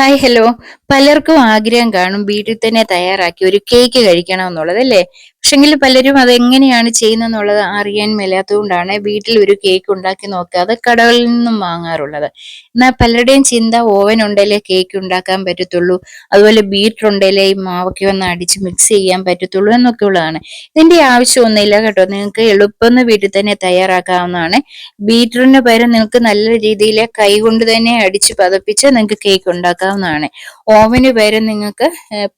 Hi hello. പലർക്കും ആഗ്രഹം കാണും വീട്ടിൽ തന്നെ തയ്യാറാക്കി ഒരു കേക്ക് കഴിക്കണമെന്നുള്ളത് അല്ലേ? പക്ഷെങ്കിൽ പലരും അതെങ്ങനെയാണ് ചെയ്യുന്നതെന്നുള്ളത് അറിയാൻ മേലാത്തതുകൊണ്ടാണ് വീട്ടിൽ ഒരു കേക്ക് ഉണ്ടാക്കി നോക്കാതെ കടകളിൽ നിന്നും വാങ്ങാറുള്ളത്. എന്നാൽ പലരുടെയും ചിന്ത ഓവൻ ഉണ്ടെങ്കിലേ കേക്ക് ഉണ്ടാക്കാൻ പറ്റത്തുള്ളൂ, അതുപോലെ ബീറ്റർ ഉണ്ടെങ്കിലേ ഈ മാവൊക്കെ ഒന്ന് അടിച്ച് മിക്സ് ചെയ്യാൻ പറ്റത്തുള്ളൂ എന്നൊക്കെ ഉള്ളതാണ്. ഇതിന്റെ ആവശ്യമൊന്നുമില്ല കേട്ടോ. നിങ്ങൾക്ക് എളുപ്പം വീട്ടിൽ തന്നെ തയ്യാറാക്കാവുന്നതാണ്. ബീറ്ററിന് പകരം നിങ്ങൾക്ക് നല്ല രീതിയിൽ കൈ കൊണ്ട് തന്നെ അടിച്ച് പതപ്പിച്ച് നിങ്ങൾക്ക് കേക്ക് ഉണ്ടാക്കാവുന്നതാണ്. ഓവന് പകരം നിങ്ങൾക്ക്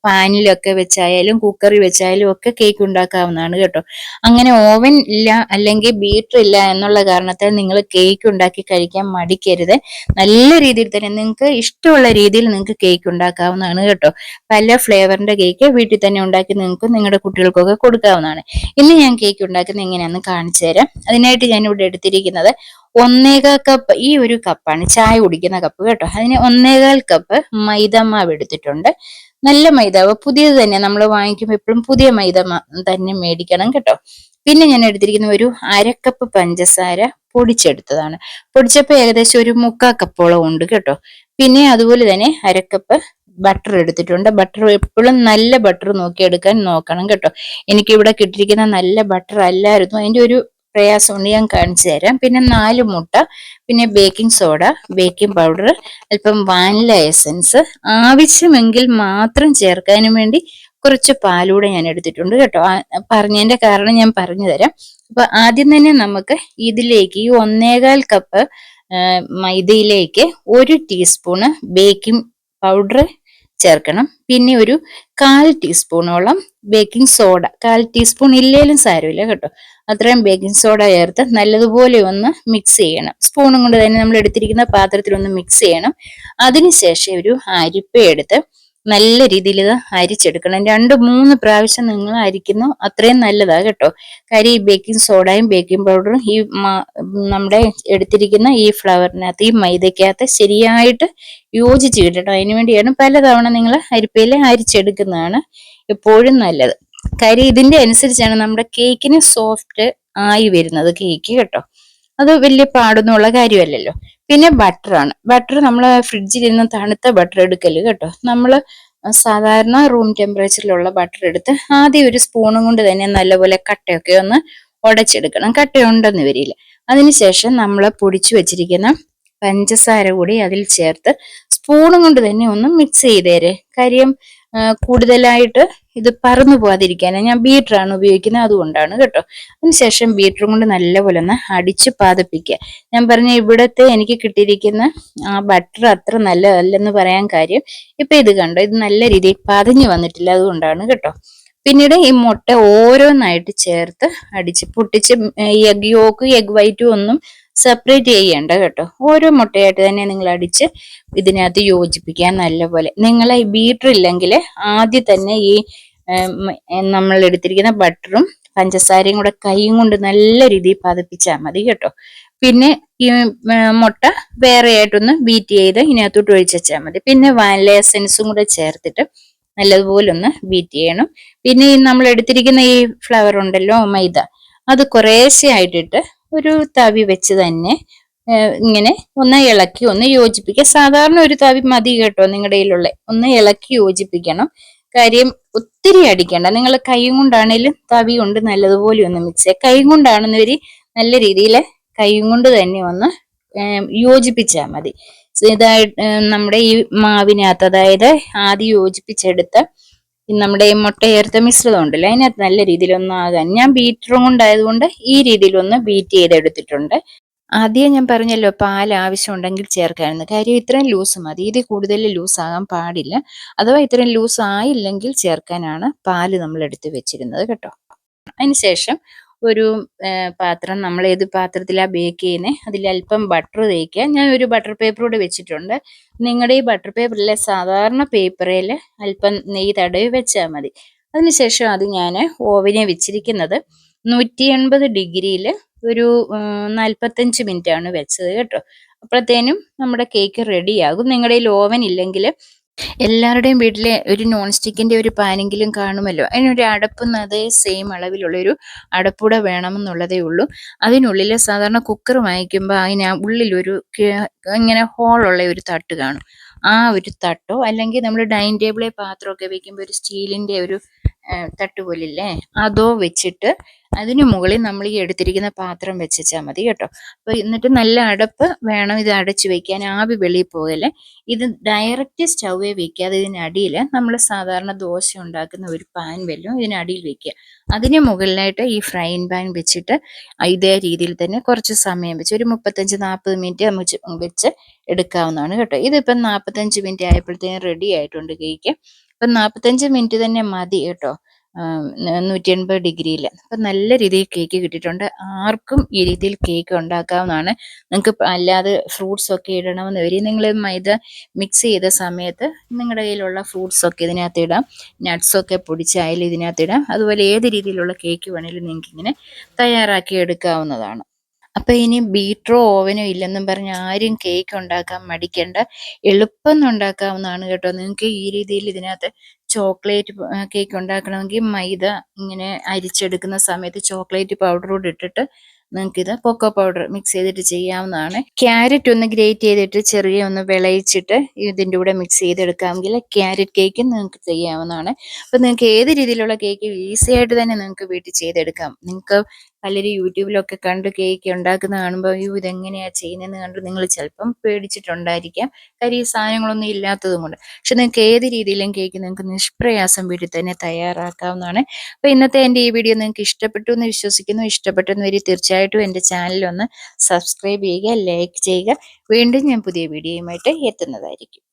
പാനിലൊക്കെ വെച്ചായാലും കുക്കറിൽ വെച്ചായാലും ഒക്കെ കേക്ക് ഉണ്ടാക്കാവുന്നതാണ് കേട്ടോ. അങ്ങനെ ഓവൻ ഇല്ല അല്ലെങ്കിൽ ബീറ്റർ ഇല്ല എന്നുള്ള കാരണത്താൽ നിങ്ങൾ കേക്ക് ഉണ്ടാക്കി കഴിക്കാൻ മടിക്കരുത്. നല്ല രീതിയിൽ തന്നെ നിങ്ങൾക്ക് ഇഷ്ടമുള്ള രീതിയിൽ നിങ്ങൾക്ക് കേക്ക് ഉണ്ടാക്കാവുന്നതാണ് കേട്ടോ. പല ഫ്ലേവറിന്റെ കേക്ക് വീട്ടിൽ തന്നെ ഉണ്ടാക്കി നിങ്ങൾക്ക് നിങ്ങളുടെ കുട്ടികൾക്കൊക്കെ കൊടുക്കാവുന്നതാണ്. ഇന്ന് ഞാൻ കേക്ക് ഉണ്ടാക്കുന്നത് എങ്ങനെയാണെന്ന് കാണിച്ചു തരാം. അതിനായിട്ട് ഞാൻ ഇവിടെ എടുത്തിരിക്കുന്നത് 1.25 കപ്പ്, ഈ ഒരു കപ്പാണ് ചായ കുടിക്കുന്ന കപ്പ് കേട്ടോ. അതിന് 1.25 കപ്പ് മൈദമാവ് എടുത്തിട്ടുണ്ട്. നല്ല മൈദാവ്, പുതിയത് തന്നെ നമ്മൾ വാങ്ങിക്കുമ്പോൾ എപ്പോഴും പുതിയ തന്നെ മേടിക്കണം കേട്ടോ. പിന്നെ ഞാൻ എടുത്തിരിക്കുന്ന ഒരു 1/2 കപ്പ് പഞ്ചസാര പൊടിച്ചെടുത്തതാണ്. പൊടിച്ചപ്പോൾ ഏകദേശം ഒരു 3/4 കപ്പോളം ഉണ്ട് കേട്ടോ. പിന്നെ അതുപോലെ തന്നെ 1/2 കപ്പ് ബട്ടർ എടുത്തിട്ടുണ്ട്. ബട്ടർ എപ്പോഴും നല്ല ബട്ടർ നോക്കിയെടുക്കാൻ നോക്കണം കേട്ടോ. എനിക്കിവിടെ കിട്ടിയിരിക്കുന്ന നല്ല ബട്ടർ അല്ലായിരുന്നു, അതിന്റെ ഒരു പ്രയാസമുണ്ട്, ഞാൻ കാണിച്ചു തരാം. പിന്നെ 4 മുട്ട, പിന്നെ ബേക്കിംഗ് സോഡ, ബേക്കിംഗ് പൗഡർ, അല്പം വാനില എസൻസ്, ആവശ്യമെങ്കിൽ മാത്രം ചേർക്കാനും വേണ്ടി കുറച്ച് പാലൂടെ ഞാൻ എടുത്തിട്ടുണ്ട് കേട്ടോ. പറഞ്ഞതിന്റെ കാരണം ഞാൻ പറഞ്ഞു തരാം. അപ്പൊ ആദ്യം തന്നെ നമുക്ക് ഇതിലേക്ക് ഈ 1.25 കപ്പ് മൈദയിലേക്ക് 1 ടീസ്പൂണ് ബേക്കിംഗ് പൗഡർ ചേർക്കണം. പിന്നെ ഒരു 1/4 ടീസ്പൂണോളം ബേക്കിംഗ് സോഡ, 1/4 ടീസ്പൂൺ ഇല്ലേലും സാരമില്ല കേട്ടോ. അത്രയും ബേക്കിംഗ് സോഡ ചേർത്ത് നല്ലതുപോലെ ഒന്ന് മിക്സ് ചെയ്യണം. സ്പൂണും കൊണ്ട് തന്നെ നമ്മൾ എടുത്തിരിക്കുന്ന പാത്രത്തിൽ ഒന്ന് മിക്സ് ചെയ്യണം. അതിനുശേഷം ഒരു അരിപ്പ എടുത്ത് നല്ല രീതിയിൽ ഇത് അരിച്ചെടുക്കണം. 2-3 പ്രാവശ്യം നിങ്ങൾ അരിക്കുന്നു, അത്രയും നല്ലതാ കേട്ടോ. കാര്യം ഈ ബേക്കിംഗ് സോഡയും ബേക്കിംഗ് പൗഡറും ഈ നമ്മുടെ എടുത്തിരിക്കുന്ന ഈ ഫ്ലവറിനകത്ത്, ഈ മൈദക്കകത്ത് ശരിയായിട്ട് യോജിച്ച് കിട്ടണം. അതിനുവേണ്ടിയാണ് പലതവണ നിങ്ങൾ അരിപ്പയിൽ അരിച്ചെടുക്കുന്നതാണ് എപ്പോഴും നല്ലത്. കാര്യം ഇതിന്റെ അനുസരിച്ചാണ് നമ്മുടെ കേക്കിന് സോഫ്റ്റ് ആയി വരുന്നത് കേക്ക് കേട്ടോ. അത് വലിയ പാടൊന്നുമുള്ള കാര്യമല്ലല്ലോ. പിന്നെ ബട്ടറാണ്. ബട്ടർ നമ്മൾ ഫ്രിഡ്ജിൽ ഇരുന്ന് തണുത്ത ബട്ടർ എടുക്കല് കേട്ടോ. നമ്മൾ സാധാരണ റൂം ടെമ്പറേച്ചറിലുള്ള ബട്ടർ എടുത്ത് ആദ്യം ഒരു സ്പൂണും കൊണ്ട് തന്നെ നല്ലപോലെ കട്ടയൊക്കെ ഒന്ന് ഉടച്ചെടുക്കണം. കട്ടയുണ്ടെന്ന് വരില്ല. അതിനുശേഷം നമ്മൾ പൊടിച്ചു വെച്ചിരിക്കുന്ന പഞ്ചസാര കൂടി അതിൽ ചേർത്ത് സ്പൂണും കൊണ്ട് തന്നെ ഒന്ന് മിക്സ് ചെയ്തേരെ. കാര്യം കൂടുതലായിട്ട് ഇത് പറന്നു പോകാതിരിക്കാനാണ് ഞാൻ ബീറ്ററാണ് ഉപയോഗിക്കുന്നത്, അതുകൊണ്ടാണ് കേട്ടോ. അതിനുശേഷം ബീറ്ററും കൊണ്ട് നല്ലപോലെ ഒന്ന് അടിച്ച് പതപ്പിക്കുക. ഞാൻ പറഞ്ഞ ഇവിടത്തെ എനിക്ക് കിട്ടിയിരിക്കുന്ന ആ ബട്ടർ അത്ര നല്ലതല്ലെന്ന് പറയാൻ കാര്യം, ഇപ്പൊ ഇത് കണ്ടോ, ഇത് നല്ല രീതിയിൽ പതഞ്ഞു വന്നിട്ടില്ല, അതുകൊണ്ടാണ് കേട്ടോ. പിന്നീട് ഈ മുട്ട ഓരോന്നായിട്ട് ചേർത്ത് അടിച്ച് പൊട്ടിച്ച്, എഗ് യോക്ക് എഗ് വൈറ്റും ഒന്നും സെപ്പറേറ്റ് ചെയ്യേണ്ട കേട്ടോ. ഓരോ മുട്ടയായിട്ട് തന്നെ നിങ്ങൾ അടിച്ച് ഇതിനകത്ത് യോജിപ്പിക്കാൻ നല്ലപോലെ. നിങ്ങൾ ഈ ബീറ്റർ ഇല്ലെങ്കിൽ ആദ്യം തന്നെ ഈ നമ്മൾ എടുത്തിരിക്കുന്ന ബട്ടറും പഞ്ചസാരയും കൂടെ കൈയും കൊണ്ട് നല്ല രീതിയിൽ പതപ്പിച്ചാൽ മതി കേട്ടോ. പിന്നെ ഈ മുട്ട വേറെ ആയിട്ടൊന്ന് ബീറ്റ് ചെയ്ത് ഇതിനകത്തോട്ട് ഒഴിച്ച് വെച്ചാൽ മതി. പിന്നെ വാനില എസൻസും കൂടെ ചേർത്തിട്ട് നല്ലതുപോലെ ഒന്ന് ബീറ്റ് ചെയ്യണം. പിന്നെ ഈ നമ്മൾ എടുത്തിരിക്കുന്ന ഈ ഫ്ലവർ ഉണ്ടല്ലോ, മൈദ, അത് കുറേശ്ശെ ആയിട്ടിട്ട് ഒരു തവി വെച്ച് തന്നെ ഇങ്ങനെ ഒന്ന് ഇളക്കി ഒന്ന് യോജിപ്പിക്കുക. സാധാരണ ഒരു തവി മതി കേട്ടോ നിങ്ങളുടെ കയ്യിലുള്ള. ഒന്ന് ഇളക്കി യോജിപ്പിക്കണം. കാര്യം ഒത്തിരി അടിക്കണ്ട. നിങ്ങൾ കൈ കൊണ്ടാണേലും തവി കൊണ്ട് നല്ലതുപോലെ ഒന്ന് മിക്സ് ചെയ്യുക. കൈ കൊണ്ടാണെന്നവര് നല്ല രീതിയിൽ കൈ കൊണ്ട് തന്നെ ഒന്ന് യോജിപ്പിച്ചാൽ മതി. ഇതായിട്ട് നമ്മുടെ ഈ മാവിനകത്ത്, അതായത് ആദ്യം യോജിപ്പിച്ചെടുത്ത നമ്മുടെ ഈ മുട്ട ചേർത്ത മിശ്രിതം ഉണ്ടല്ലോ, അതിനകത്ത് നല്ല രീതിയിൽ ഒന്ന് ആകാൻ ഞാൻ ബീറ്ററും കൊണ്ടായതുകൊണ്ട് ഈ രീതിയിൽ ഒന്ന് ബീറ്റ് ചെയ്തെടുത്തിട്ടുണ്ട്. ആദ്യം ഞാൻ പറഞ്ഞല്ലോ പാൽ ആവശ്യമുണ്ടെങ്കിൽ ചേർക്കാമെന്ന്. കാര്യം ഇത്രയും ലൂസ് മതി, ഇത് കൂടുതൽ ലൂസ് ആകാൻ പാടില്ല. അഥവാ ഇത്രയും ലൂസ് ആയില്ലെങ്കിൽ ചേർക്കാനാണ് പാല് നമ്മൾ എടുത്ത് വെച്ചിരുന്നത് കേട്ടോ. അതിനുശേഷം ഒരു പാത്രം, നമ്മൾ ഏത് പാത്രത്തിലാണ് ബേക്ക് ചെയ്യുന്നത് അതിൽ അല്പം ബട്ടർ തേക്കുക. ഞാൻ ഒരു ബട്ടർ പേപ്പർ കൂടെ വെച്ചിട്ടുണ്ട്. നിങ്ങളുടെ ഈ ബട്ടർ പേപ്പറിലെ സാധാരണ പേപ്പറിൽ അല്പം നെയ്യ് തടവി വെച്ചാൽ മതി. അതിനുശേഷം അത് ഞാൻ ഓവനെ വെച്ചിരിക്കുന്നത് 180 ഡിഗ്രിയിൽ ഒരു 45 മിനിറ്റ് ആണ് വെച്ചത് കേട്ടോ. അപ്പോഴത്തേനും നമ്മുടെ കേക്ക് റെഡിയാകും. നിങ്ങളുടെ കയ്യിൽ ഓവൻ ഇല്ലെങ്കിൽ എല്ലാവരുടെയും വീട്ടിലെ ഒരു നോൺ സ്റ്റിക്കിന്റെ ഒരു പാനെങ്കിലും കാണുമല്ലോ. അതിനൊരു അടപ്പ് അതേ സെയിം അളവിലുള്ളൊരു അടപ്പൂടെ വേണമെന്നുള്ളതേ ഉള്ളൂ. അതിനുള്ളിൽ സാധാരണ കുക്കർ വാങ്ങിക്കുമ്പോൾ അതിന് ഉള്ളിലൊരു ഇങ്ങനെ ഹോളുള്ള ഒരു തട്ട് കാണും. ആ ഒരു തട്ടോ അല്ലെങ്കിൽ നമ്മൾ ഡൈനിങ് ടേബിളിൽ പാത്രമൊക്കെ വെക്കുമ്പോൾ ഒരു സ്റ്റീലിന്റെ ഒരു തട്ട് പോലില്ലേ, അതോ വെച്ചിട്ട് അതിന് മുകളിൽ നമ്മൾ ഈ എടുത്തിരിക്കുന്ന പാത്രം വെച്ചാൽ മതി കേട്ടോ. അപ്പൊ എന്നിട്ട് നല്ല അടപ്പ് വേണം ഇത് അടച്ചു വെക്കാൻ, ആവി വെളിയിൽ പോകല്ലേ. ഇത് ഡയറക്റ്റ് സ്റ്റൗവേ വെക്കാതെ ഇതിനടിയിൽ നമ്മൾ സാധാരണ ദോശ ഉണ്ടാക്കുന്ന ഒരു പാൻ വല്ലതും ഇതിനടിയിൽ വെക്കുക. അതിന് മുകളിലായിട്ട് ഈ ഫ്രൈങ് പാൻ വെച്ചിട്ട് ഇതേ രീതിയിൽ തന്നെ കുറച്ച് സമയം വെച്ച് ഒരു 35-40 മിനിറ്റ് നമുക്ക് വെച്ച് എടുക്കാവുന്നതാണ് കേട്ടോ. ഇതിപ്പം 45 മിനിറ്റ് ആയപ്പോഴത്തേക്കും റെഡി ആയിട്ടുണ്ട് കേക്ക്. അപ്പം 45 മിനിറ്റ് തന്നെ മതി കേട്ടോ, 180 ഡിഗ്രിയിൽ. അപ്പം നല്ല രീതിയിൽ കേക്ക് കിട്ടിയിട്ടുണ്ട്. ആർക്കും ഈ രീതിയിൽ കേക്ക് ഉണ്ടാക്കാവുന്നതാണ്. നിങ്ങൾക്ക് അല്ലാതെ ഫ്രൂട്ട്സ് ഒക്കെ ഇടണമെന്ന് വരും, നിങ്ങൾ മൈദ മിക്സ് ചെയ്ത സമയത്ത് നിങ്ങളുടെ കയ്യിലുള്ള ഫ്രൂട്ട്സ് ഒക്കെ ഇതിനകത്ത് ഇടാം, നട്ട്സൊക്കെ പൊടിച്ചായാലും ഇതിനകത്ത് ഇടാം. അതുപോലെ ഏത് രീതിയിലുള്ള കേക്ക് വേണമെങ്കിലും നിങ്ങൾക്ക് ഇങ്ങനെ തയ്യാറാക്കി എടുക്കാവുന്നതാണ്. അപ്പൊ ഇനി ബീറ്ററോ ഓവനോ ഇല്ലെന്നും പറഞ്ഞ് ആരും കേക്ക് ഉണ്ടാക്കാൻ മടിക്കേണ്ട, എളുപ്പം ഉണ്ടാക്കാവുന്നതാണ് കേട്ടോ. നിങ്ങൾക്ക് ഈ രീതിയിൽ ഇതിനകത്ത് ചോക്ലേറ്റ് കേക്ക് ഉണ്ടാക്കണമെങ്കിൽ മൈദ ഇങ്ങനെ അരിച്ചെടുക്കുന്ന സമയത്ത് ചോക്ലേറ്റ് പൗഡർ കൂടി ഇട്ടിട്ട് നിങ്ങൾക്കിത് കൊക്കോ പൗഡർ മിക്സ് ചെയ്തിട്ട് ചെയ്യാവുന്നതാണ്. ക്യാരറ്റ് ഒന്ന് ഗ്രേറ്റ് ചെയ്തിട്ട് ചെറിയ ഒന്ന് വിളയിച്ചിട്ട് ഇതിൻ്റെ കൂടെ മിക്സ് ചെയ്തെടുക്കാമെങ്കിൽ ക്യാരറ്റ് കേക്ക് നിങ്ങൾക്ക് ചെയ്യാവുന്നതാണ്. അപ്പം നിങ്ങൾക്ക് ഏത് രീതിയിലുള്ള കേക്ക് ഈസി ആയിട്ട് തന്നെ നിങ്ങൾക്ക് വീട്ടിൽ ചെയ്തെടുക്കാം. നിങ്ങൾക്ക് പലരും യൂട്യൂബിലൊക്കെ കണ്ട് കേക്ക് ഉണ്ടാക്കുന്ന കാണുമ്പോൾ അയ്യോ ഇതെങ്ങനെയാ ചെയ്യുന്നതെന്ന് കണ്ട് നിങ്ങൾ ചിലപ്പം പേടിച്ചിട്ടുണ്ടായിരിക്കാം, കാര്യം ഈ സാധനങ്ങളൊന്നും ഇല്ലാത്തതും കൊണ്ട്. പക്ഷെ നിങ്ങൾക്ക് ഏത് രീതിയിലും കേക്ക് നിങ്ങൾക്ക് നിഷ്പ്രയാസം വീട്ടിൽ തന്നെ തയ്യാറാക്കാവുന്നതാണ്. അപ്പോൾ ഇന്നത്തെ എൻ്റെ ഈ വീഡിയോ നിങ്ങൾക്ക് ഇഷ്ടപ്പെട്ടു എന്ന് വിശ്വസിക്കുന്നു. ഇഷ്ടപ്പെട്ടെന്ന് വരി തീർച്ചയായിട്ടും എൻ്റെ ചാനൽ ഒന്ന് സബ്സ്ക്രൈബ് ചെയ്യുക, ലൈക്ക് ചെയ്യുക. വീണ്ടും ഞാൻ പുതിയ വീഡിയോയുമായിട്ട് എത്തുന്നതായിരിക്കും.